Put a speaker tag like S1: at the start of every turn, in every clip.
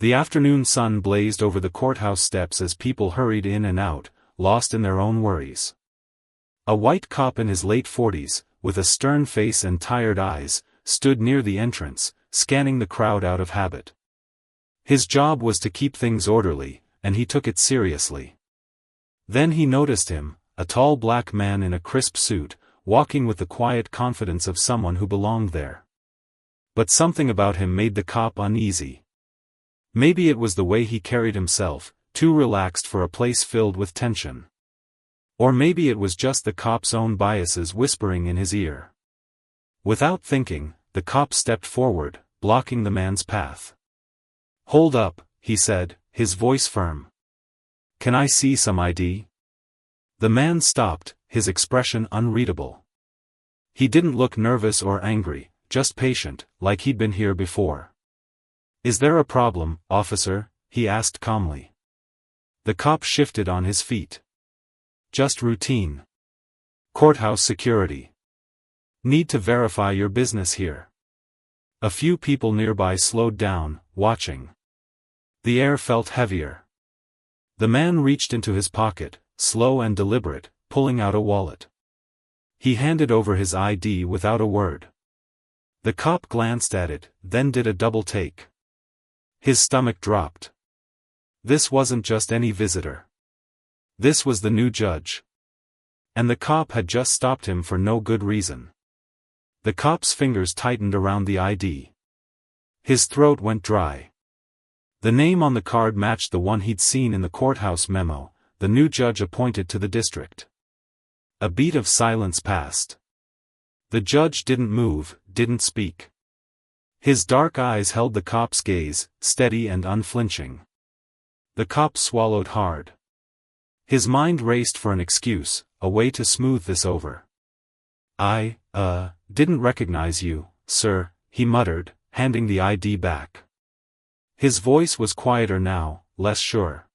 S1: The afternoon sun blazed over the courthouse steps as people hurried in and out, lost in their own worries. A white cop in his late 40s, with a stern face and tired eyes, stood near the entrance, scanning the crowd out of habit. His job was to keep things orderly, and he took it seriously. Then he noticed him, a tall black man in a crisp suit, walking with the quiet confidence of someone who belonged there. But something about him made the cop uneasy. Maybe it was the way he carried himself, too relaxed for a place filled with tension. Or maybe it was just the cop's own biases whispering in his ear. Without thinking, the cop stepped forward, blocking the man's path. "Hold up," he said, his voice firm. "Can I see some ID?" The man stopped, his expression unreadable. He didn't look nervous or angry, just patient, like he'd been here before. "Is there a problem, officer?" he asked calmly. The cop shifted on his feet. "Just routine. Courthouse security. Need to verify your business here." A few people nearby slowed down, watching. The air felt heavier. The man reached into his pocket, slow and deliberate, pulling out a wallet. He handed over his ID without a word. The cop glanced at it, then did a double take. His stomach dropped. This wasn't just any visitor. This was the new judge. And the cop had just stopped him for no good reason. The cop's fingers tightened around the ID. His throat went dry. The name on the card matched the one he'd seen in the courthouse memo, the new judge appointed to the district. A beat of silence passed. The judge didn't move, didn't speak. His dark eyes held the cop's gaze, steady and unflinching. The cop swallowed hard. His mind raced for an excuse, a way to smooth this over. "I didn't recognize you, sir," he muttered, handing the ID back. His voice was quieter now, less sure.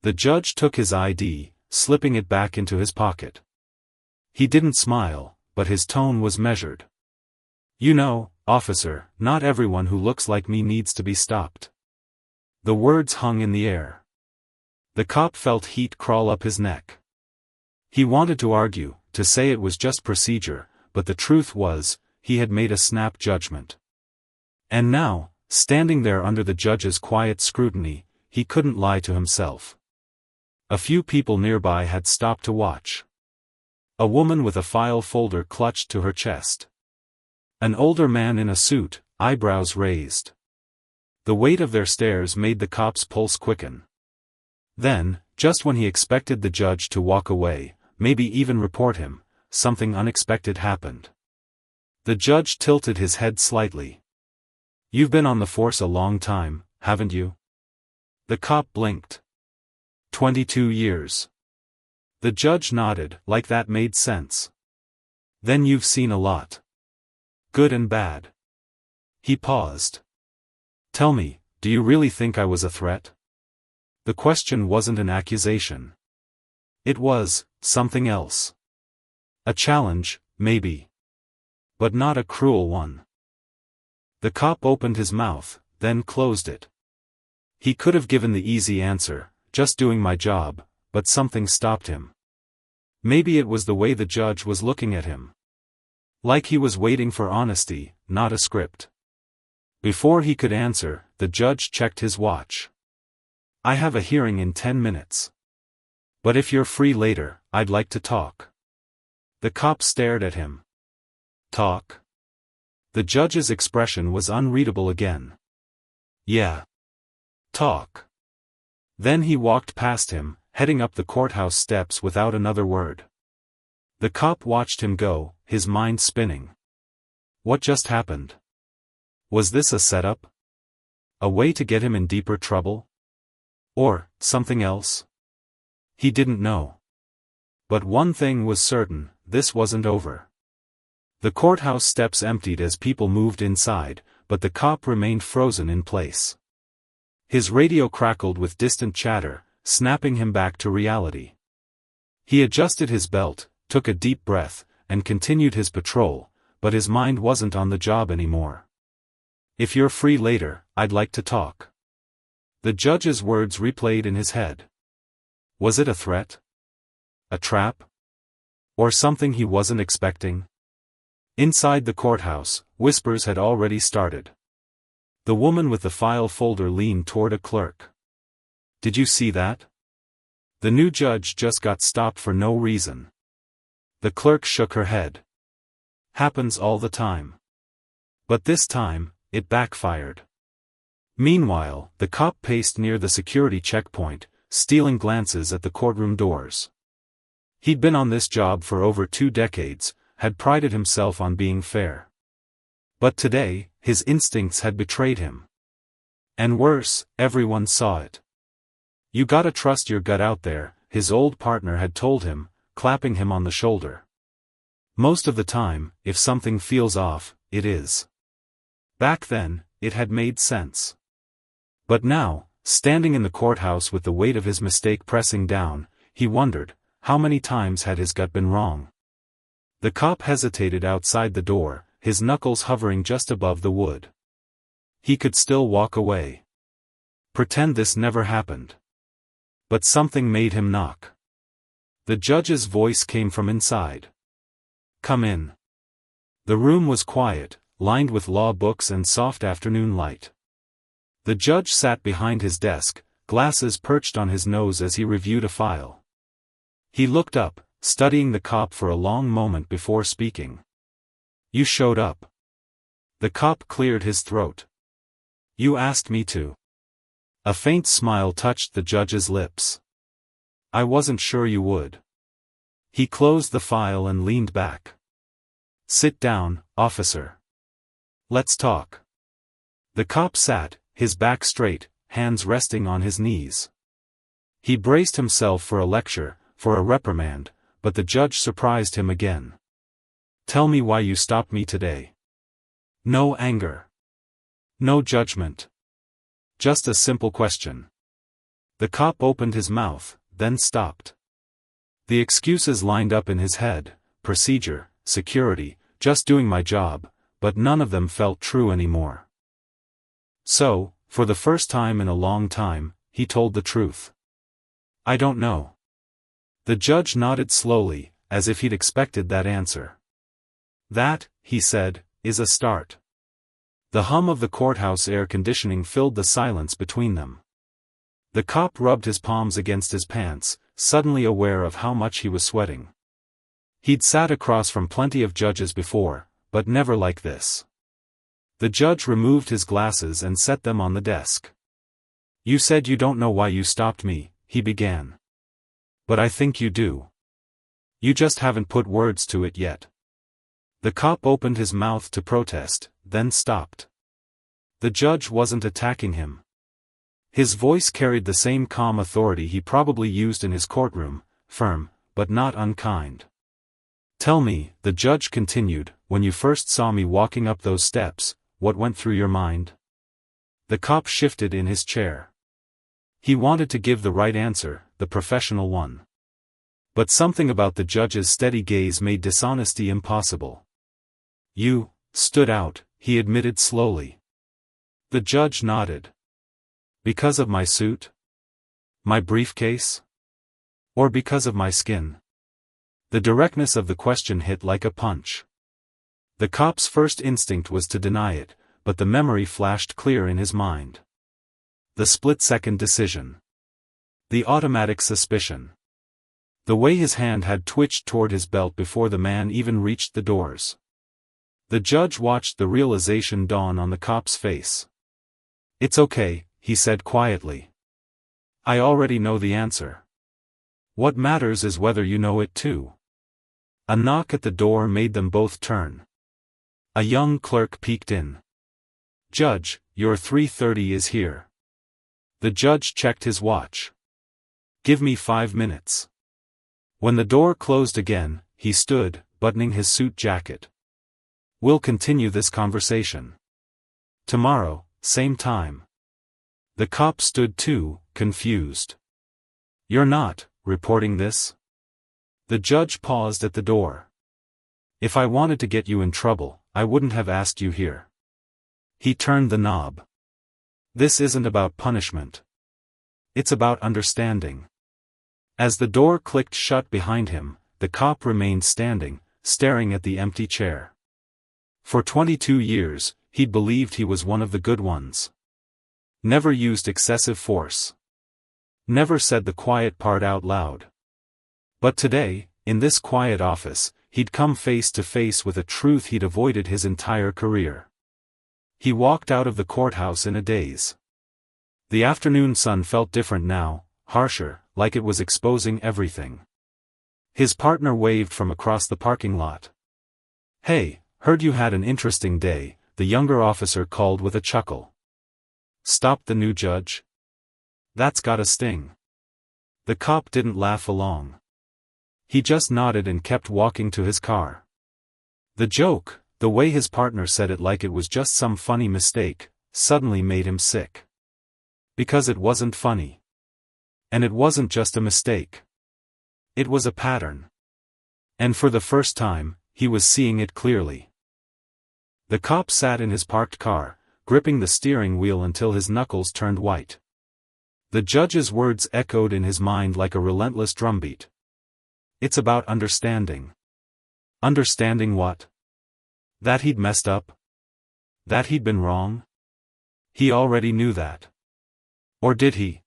S1: The judge took his ID, slipping it back into his pocket. He didn't smile, but his tone was measured. "You know, officer, not everyone who looks like me needs to be stopped." The words hung in the air. The cop felt heat crawl up his neck. He wanted to argue, to say it was just procedure, but the truth was, he had made a snap judgment. And now, standing there under the judge's quiet scrutiny, he couldn't lie to himself. A few people nearby had stopped to watch. A woman with a file folder clutched to her chest. An older man in a suit, eyebrows raised. The weight of their stares made the cop's pulse quicken. Then, just when he expected the judge to walk away, maybe even report him, something unexpected happened. The judge tilted his head slightly. "You've been on the force a long time, haven't you?" The cop blinked. 22 years. The judge nodded, like that made sense. "Then you've seen a lot. Good and bad." He paused. "Tell me, do you really think I was a threat?" The question wasn't an accusation. It was something else. A challenge, maybe. But not a cruel one. The cop opened his mouth, then closed it. He could have given the easy answer, "Just doing my job," but something stopped him. Maybe it was the way the judge was looking at him. Like he was waiting for honesty, not a script. Before he could answer, the judge checked his watch. "I have a hearing in 10 minutes. But if you're free later, I'd like to talk." The cop stared at him. "Talk?" The judge's expression was unreadable again. "Yeah. Talk." Then he walked past him, heading up the courthouse steps without another word. The cop watched him go, his mind spinning. What just happened? Was this a setup? A way to get him in deeper trouble? Or something else? He didn't know. But one thing was certain, this wasn't over. The courthouse steps emptied as people moved inside, but the cop remained frozen in place. His radio crackled with distant chatter, snapping him back to reality. He adjusted his belt, took a deep breath, and continued his patrol, but his mind wasn't on the job anymore. "If you're free later, I'd like to talk." The judge's words replayed in his head. Was it a threat? A trap? Or something he wasn't expecting? Inside the courthouse, whispers had already started. The woman with the file folder leaned toward a clerk. Did you see that? The new judge just got stopped for no reason. The clerk shook her head. Happens all the time. But this time, it backfired. Meanwhile, the cop paced near the security checkpoint, stealing glances at the courtroom doors. He'd been on this job for over 2 decades, had prided himself on being fair. But today, his instincts had betrayed him. And worse, everyone saw it. You gotta trust your gut out there, his old partner had told him, clapping him on the shoulder. Most of the time, if something feels off, it is. Back then, it had made sense. But now, standing in the courthouse with the weight of his mistake pressing down, he wondered, how many times had his gut been wrong? The cop hesitated outside the door, his knuckles hovering just above the wood. He could still walk away. Pretend this never happened. But something made him knock. The judge's voice came from inside. Come in. The room was quiet, lined with law books and soft afternoon light. The judge sat behind his desk, glasses perched on his nose as he reviewed a file. He looked up, studying the cop for a long moment before speaking. You showed up. The cop cleared his throat. You asked me to. A faint smile touched the judge's lips. I wasn't sure you would. He closed the file and leaned back. Sit down, officer. Let's talk. The cop sat, his back straight, hands resting on his knees. He braced himself for a lecture, for a reprimand, but the judge surprised him again. Tell me why you stopped me today. No anger. No judgment. Just a simple question. The cop opened his mouth, then stopped. The excuses lined up in his head: procedure, security, just doing my job, but none of them felt true anymore. So, for the first time in a long time, he told the truth. I don't know. The judge nodded slowly, as if he'd expected that answer. That, he said, is a start. The hum of the courthouse air conditioning filled the silence between them. The cop rubbed his palms against his pants, suddenly aware of how much he was sweating. He'd sat across from plenty of judges before, but never like this. The judge removed his glasses and set them on the desk. You said you don't know why you stopped me, he began. But I think you do. You just haven't put words to it yet. The cop opened his mouth to protest, then stopped. The judge wasn't attacking him. His voice carried the same calm authority he probably used in his courtroom, firm, but not unkind. Tell me, the judge continued, when you first saw me walking up those steps, what went through your mind? The cop shifted in his chair. He wanted to give the right answer, the professional one. But something about the judge's steady gaze made dishonesty impossible. You stood out, he admitted slowly. The judge nodded. Because of my suit? My briefcase? Or because of my skin? The directness of the question hit like a punch. The cop's first instinct was to deny it, but the memory flashed clear in his mind. The split-second decision. The automatic suspicion. The way his hand had twitched toward his belt before the man even reached the doors. The judge watched the realization dawn on the cop's face. It's okay, he said quietly. I already know the answer. What matters is whether you know it too. A knock at the door made them both turn. A young clerk peeked in. Judge, your 3:30 is here. The judge checked his watch. Give me 5 minutes. When the door closed again, he stood, buttoning his suit jacket. We'll continue this conversation. Tomorrow, same time. The cop stood too, confused. You're not reporting this? The judge paused at the door. If I wanted to get you in trouble, I wouldn't have asked you here. He turned the knob. This isn't about punishment. It's about understanding. As the door clicked shut behind him, the cop remained standing, staring at the empty chair. For 22 years, he'd believed he was one of the good ones. Never used excessive force. Never said the quiet part out loud. But today, in this quiet office, he'd come face to face with a truth he'd avoided his entire career. He walked out of the courthouse in a daze. The afternoon sun felt different now, harsher, like it was exposing everything. His partner waved from across the parking lot. "Hey, heard you had an interesting day," the younger officer called with a chuckle. "Stopped the new judge? That's gotta sting." The cop didn't laugh along. He just nodded and kept walking to his car. The joke, the way his partner said it like it was just some funny mistake, suddenly made him sick. Because it wasn't funny. And it wasn't just a mistake. It was a pattern. And for the first time, he was seeing it clearly. The cop sat in his parked car, gripping the steering wheel until his knuckles turned white. The judge's words echoed in his mind like a relentless drumbeat. It's about understanding. Understanding what? That he'd messed up? That he'd been wrong? He already knew that. Or did he?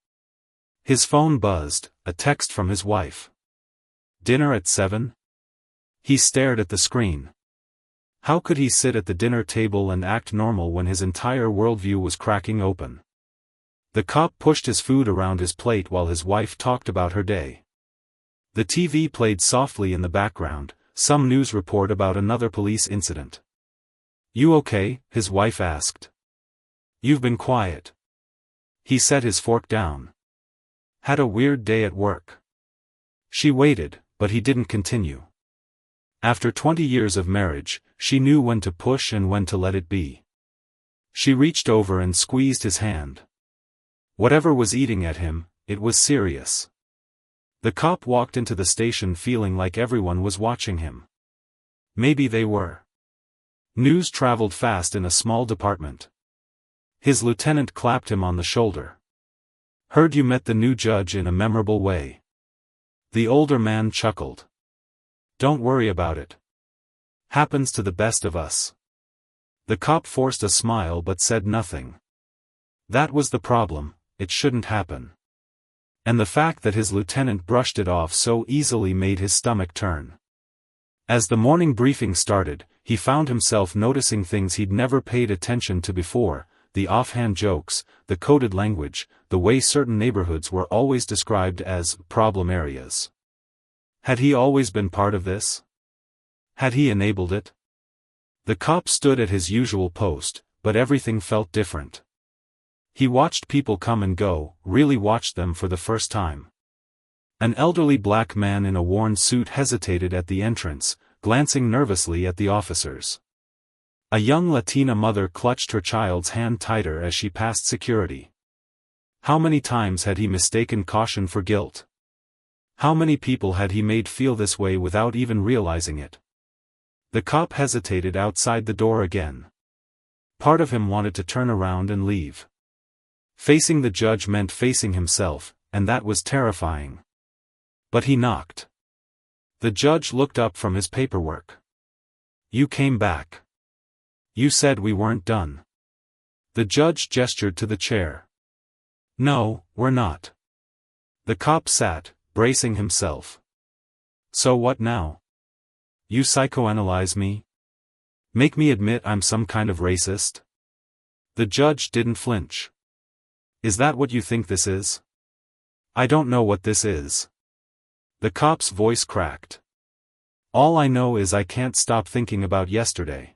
S1: His phone buzzed, a text from his wife. "Dinner at 7? He stared at the screen. How could he sit at the dinner table and act normal when his entire worldview was cracking open? The cop pushed his food around his plate while his wife talked about her day. The TV played softly in the background, some news report about another police incident. "You okay?" his wife asked. "You've been quiet." He set his fork down. "Had a weird day at work." She waited, but he didn't continue. After 20 years of marriage, she knew when to push and when to let it be. She reached over and squeezed his hand. Whatever was eating at him, it was serious. The cop walked into the station feeling like everyone was watching him. Maybe they were. News traveled fast in a small department. His lieutenant clapped him on the shoulder. "Heard you met the new judge in a memorable way." The older man chuckled. "Don't worry about it. Happens to the best of us." The cop forced a smile but said nothing. That was the problem, it shouldn't happen. And the fact that his lieutenant brushed it off so easily made his stomach turn. As the morning briefing started, he found himself noticing things he'd never paid attention to before: the offhand jokes, the coded language, the way certain neighborhoods were always described as problem areas. Had he always been part of this? Had he enabled it? The cop stood at his usual post, but everything felt different. He watched people come and go, really watched them for the first time. An elderly black man in a worn suit hesitated at the entrance, glancing nervously at the officers. A young Latina mother clutched her child's hand tighter as she passed security. How many times had he mistaken caution for guilt? How many people had he made feel this way without even realizing it? The cop hesitated outside the door again. Part of him wanted to turn around and leave. Facing the judge meant facing himself, and that was terrifying. But he knocked. The judge looked up from his paperwork. "You came back. You said we weren't done." The judge gestured to the chair. "No, we're not." The cop sat, bracing himself. "So what now? You psychoanalyze me? Make me admit I'm some kind of racist?" The judge didn't flinch. "Is that what you think this is?" "I don't know what this is." The cop's voice cracked. "All I know is I can't stop thinking about yesterday.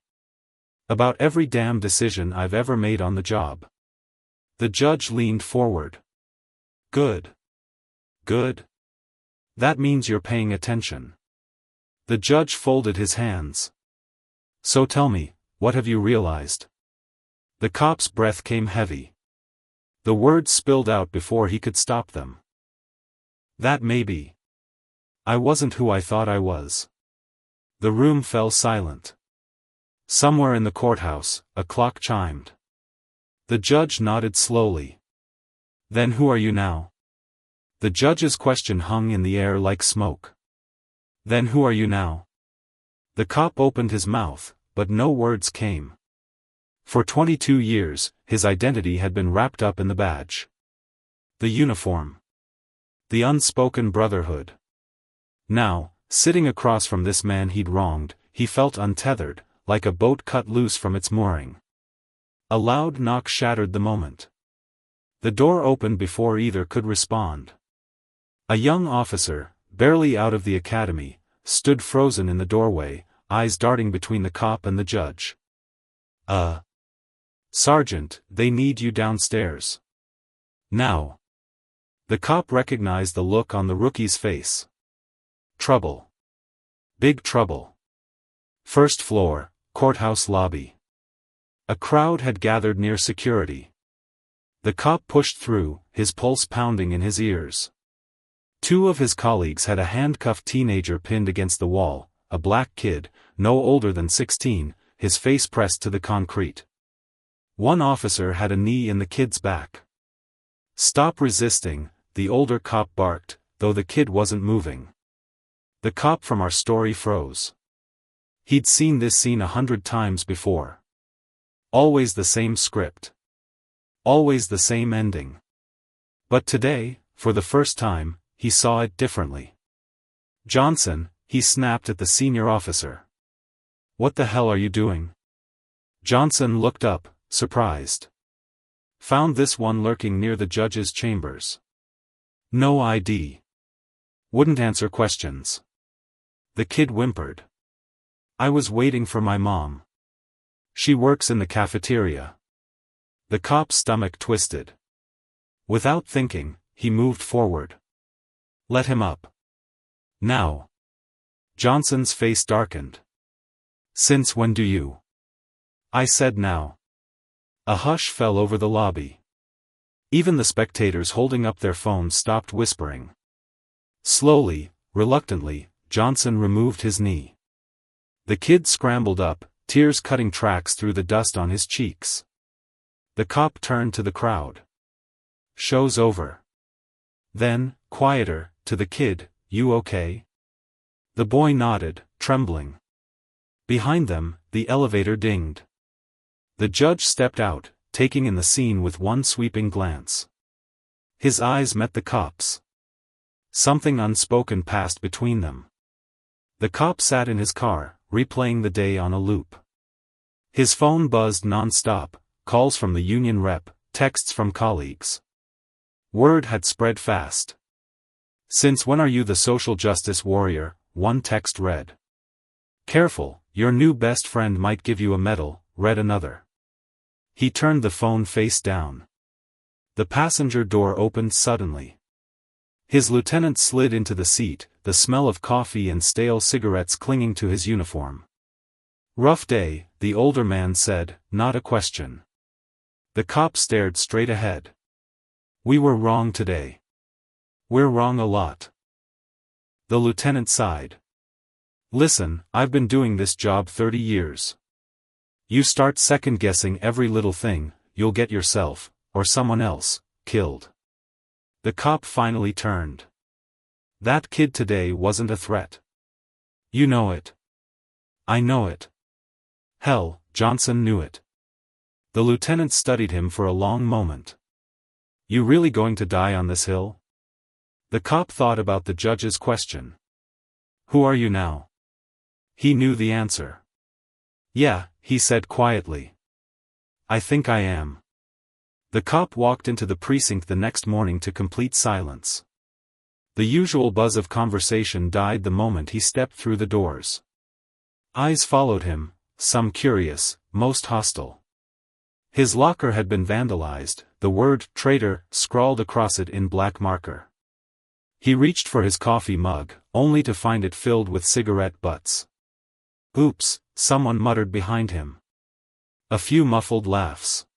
S1: About every damn decision I've ever made on the job." The judge leaned forward. "Good. Good. That means you're paying attention." The judge folded his hands. "So tell me, what have you realized?" The cop's breath came heavy. The words spilled out before he could stop them. "That maybe I wasn't who I thought I was." The room fell silent. Somewhere in the courthouse, a clock chimed. The judge nodded slowly. "Then who are you now?" The judge's question hung in the air like smoke. "Then who are you now?" The cop opened his mouth, but no words came. For 22 years, his identity had been wrapped up in the badge. The uniform. The unspoken brotherhood. Now, sitting across from this man he'd wronged, he felt untethered, like a boat cut loose from its mooring. A loud knock shattered the moment. The door opened before either could respond. A young officer, barely out of the academy, stood frozen in the doorway, eyes darting between the cop and the judge. Sergeant, they need you downstairs. Now." The cop recognized the look on the rookie's face. Trouble. Big trouble. First floor, courthouse lobby. A crowd had gathered near security. The cop pushed through, his pulse pounding in his ears. Two of his colleagues had a handcuffed teenager pinned against the wall, a black kid, no older than 16, his face pressed to the concrete. One officer had a knee in the kid's back. "Stop resisting," the older cop barked, though the kid wasn't moving. The cop from our story froze. He'd seen this scene 100 times before. Always the same script. Always the same ending. But today, for the first time, he saw it differently. "Johnson," he snapped at the senior officer. "What the hell are you doing?" Johnson looked up, surprised. "Found this one lurking near the judge's chambers. No ID. Wouldn't answer questions." The kid whimpered. "I was waiting for my mom. She works in the cafeteria." The cop's stomach twisted. Without thinking, he moved forward. "Let him up. Now." Johnson's face darkened. "Since when do you?" "I said now." A hush fell over the lobby. Even the spectators holding up their phones stopped whispering. Slowly, reluctantly, Johnson removed his knee. The kid scrambled up, tears cutting tracks through the dust on his cheeks. The cop turned to the crowd. "Show's over." Then, quieter, to the kid, "You okay?" The boy nodded, trembling. Behind them, the elevator dinged. The judge stepped out, taking in the scene with one sweeping glance. His eyes met the cop's. Something unspoken passed between them. The cop sat in his car, replaying the day on a loop. His phone buzzed non-stop, calls from the union rep, texts from colleagues. Word had spread fast. "Since when are you the social justice warrior?" one text read. "Careful, your new best friend might give you a medal," read another. He turned the phone face down. The passenger door opened suddenly. His lieutenant slid into the seat, the smell of coffee and stale cigarettes clinging to his uniform. "Rough day," the older man said, not a question. The cop stared straight ahead. "We were wrong today. We're wrong a lot." The lieutenant sighed. "Listen, I've been doing this job 30 years. You start second-guessing every little thing, you'll get yourself, or someone else, killed." The cop finally turned. "That kid today wasn't a threat. You know it." "I know it." Hell, Johnson knew it. The lieutenant studied him for a long moment. "You really going to die on this hill?" The cop thought about the judge's question. "Who are you now?" He knew the answer. "Yeah," he said quietly. "I think I am." The cop walked into the precinct the next morning to complete silence. The usual buzz of conversation died the moment he stepped through the doors. Eyes followed him, some curious, most hostile. His locker had been vandalized, the word "traitor" scrawled across it in black marker. He reached for his coffee mug, only to find it filled with cigarette butts. "Oops," someone muttered behind him. A few muffled laughs.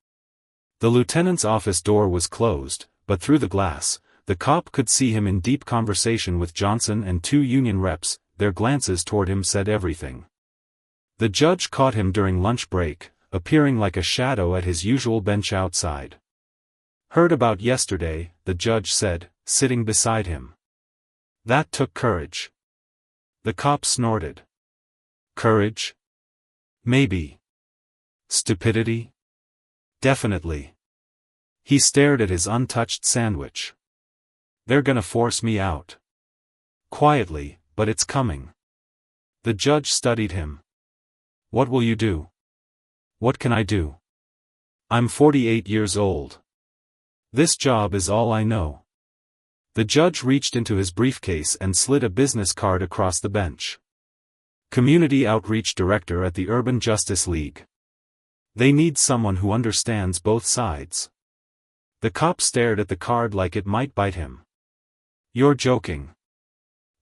S1: The lieutenant's office door was closed, but through the glass, the cop could see him in deep conversation with Johnson and two union reps. Their glances toward him said everything. The judge caught him during lunch break, appearing like a shadow at his usual bench outside. "Heard about yesterday," the judge said, sitting beside him. That took courage. The cop snorted. Courage? Maybe. Stupidity? Definitely. He stared at his untouched sandwich. They're gonna force me out. Quietly, but it's coming. The judge studied him. What will you do? What can I do? I'm 48 years old. This job is all I know. The judge reached into his briefcase and slid a business card across the bench. Community Outreach Director at the Urban Justice League. They need someone who understands both sides. The cop stared at the card like it might bite him. You're joking.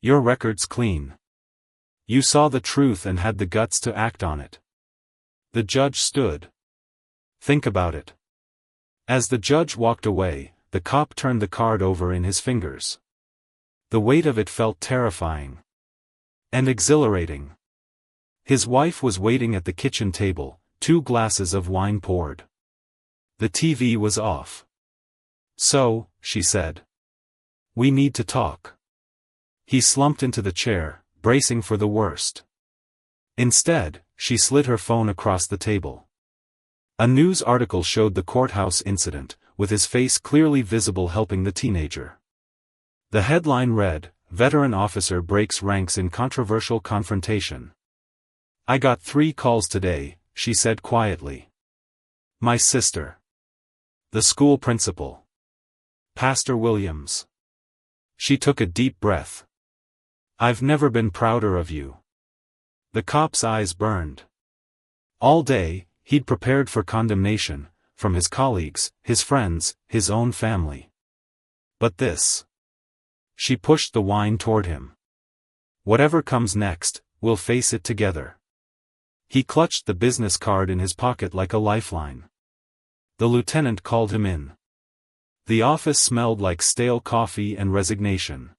S1: Your record's clean. You saw the truth and had the guts to act on it. The judge stood. Think about it. As the judge walked away, the cop turned the card over in his fingers. The weight of it felt terrifying. And exhilarating. His wife was waiting at the kitchen table, 2 glasses of wine poured. The TV was off. So, she said. We need to talk. He slumped into the chair, bracing for the worst. Instead, she slid her phone across the table. A news article showed the courthouse incident, with his face clearly visible helping the teenager. The headline read, Veteran Officer Breaks Ranks in Controversial Confrontation. I got 3 calls today, she said quietly. My sister. The school principal. Pastor Williams. She took a deep breath. I've never been prouder of you. The cop's eyes burned. All day, he'd prepared for condemnation, from his colleagues, his friends, his own family. But this. She pushed the wine toward him. Whatever comes next, we'll face it together. He clutched the business card in his pocket like a lifeline. The lieutenant called him in. The office smelled like stale coffee and resignation.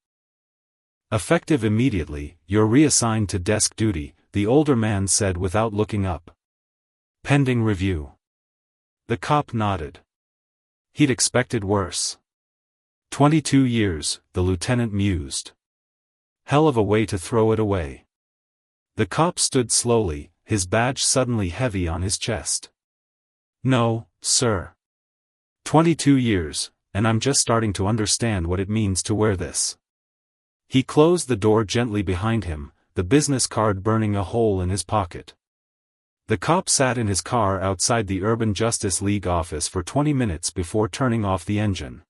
S1: Effective immediately, you're reassigned to desk duty, the older man said without looking up. Pending review. The cop nodded. He'd expected worse. 22 years, the lieutenant mused. Hell of a way to throw it away. The cop stood slowly, his badge suddenly heavy on his chest. No, sir. 22 years, and I'm just starting to understand what it means to wear this. He closed the door gently behind him, the business card burning a hole in his pocket. The cop sat in his car outside the Urban Justice League office for 20 minutes before turning off the engine.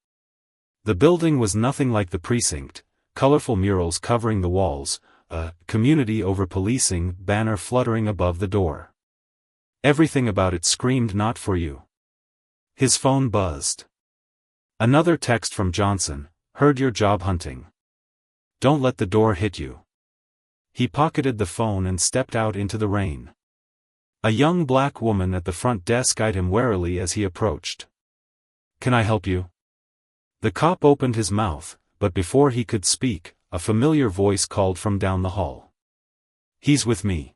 S1: The building was nothing like the precinct, colorful murals covering the walls, a community over policing banner fluttering above the door. Everything about it screamed not for you. His phone buzzed. Another text from Johnson, heard you're job hunting. Don't let the door hit you. He pocketed the phone and stepped out into the rain. A young black woman at the front desk eyed him warily as he approached. Can I help you? The cop opened his mouth, but before he could speak, a familiar voice called from down the hall. He's with me.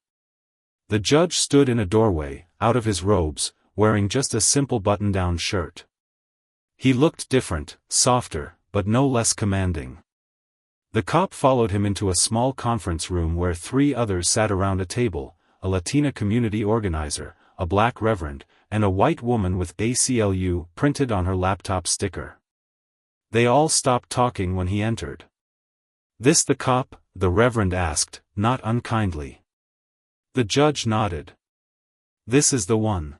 S1: The judge stood in a doorway, out of his robes, wearing just a simple button-down shirt. He looked different, softer, but no less commanding. The cop followed him into a small conference room where 3 others sat around a table, a Latina community organizer, a black reverend, and a white woman with ACLU printed on her laptop sticker. They all stopped talking when he entered. This the cop? The reverend asked, not unkindly. The judge nodded. This is the one.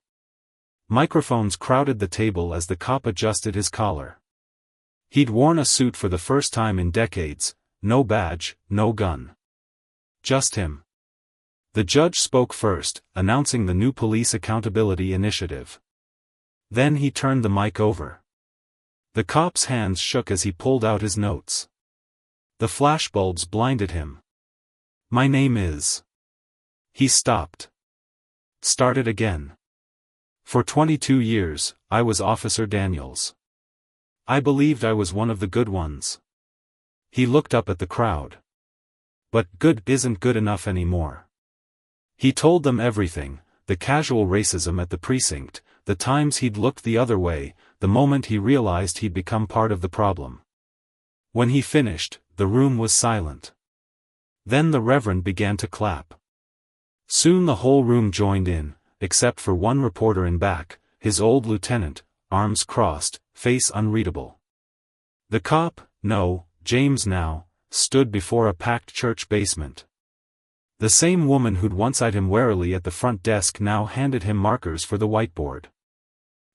S1: Microphones crowded the table as the cop adjusted his collar. He'd worn a suit for the first time in decades, no badge, no gun. Just him. The judge spoke first, announcing the new police accountability initiative. Then he turned the mic over. The cop's hands shook as he pulled out his notes. The flashbulbs blinded him. My name is... He stopped. Started again. For 22 years, I was Officer Daniels. I believed I was one of the good ones. He looked up at the crowd. But good isn't good enough anymore. He told them everything, the casual racism at the precinct, the times he'd looked the other way, the moment he realized he'd become part of the problem. When he finished, the room was silent. Then the Reverend began to clap. Soon the whole room joined in, except for one reporter in back, his old lieutenant, arms crossed, face unreadable. The cop, no, James now, stood before a packed church basement. The same woman who'd once eyed him warily at the front desk now handed him markers for the whiteboard.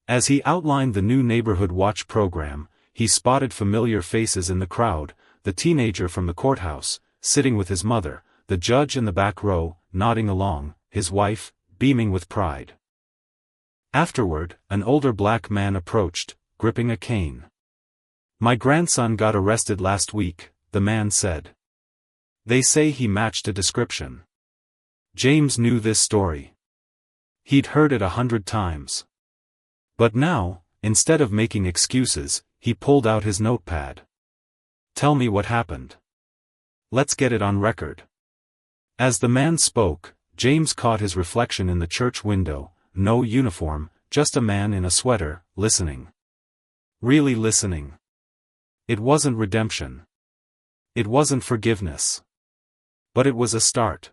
S1: As he outlined the new Neighborhood Watch program, he spotted familiar faces in the crowd, the teenager from the courthouse, sitting with his mother, the judge in the back row, nodding along, his wife, beaming with pride. Afterward, an older black man approached, gripping a cane. "My grandson got arrested last week," the man said. "They say he matched a description." James knew this story. He'd heard it 100 times. But now, instead of making excuses, he pulled out his notepad. "Tell me what happened. Let's get it on record." As the man spoke, James caught his reflection in the church window, no uniform, just a man in a sweater, listening. Really listening. It wasn't redemption. It wasn't forgiveness. But it was a start.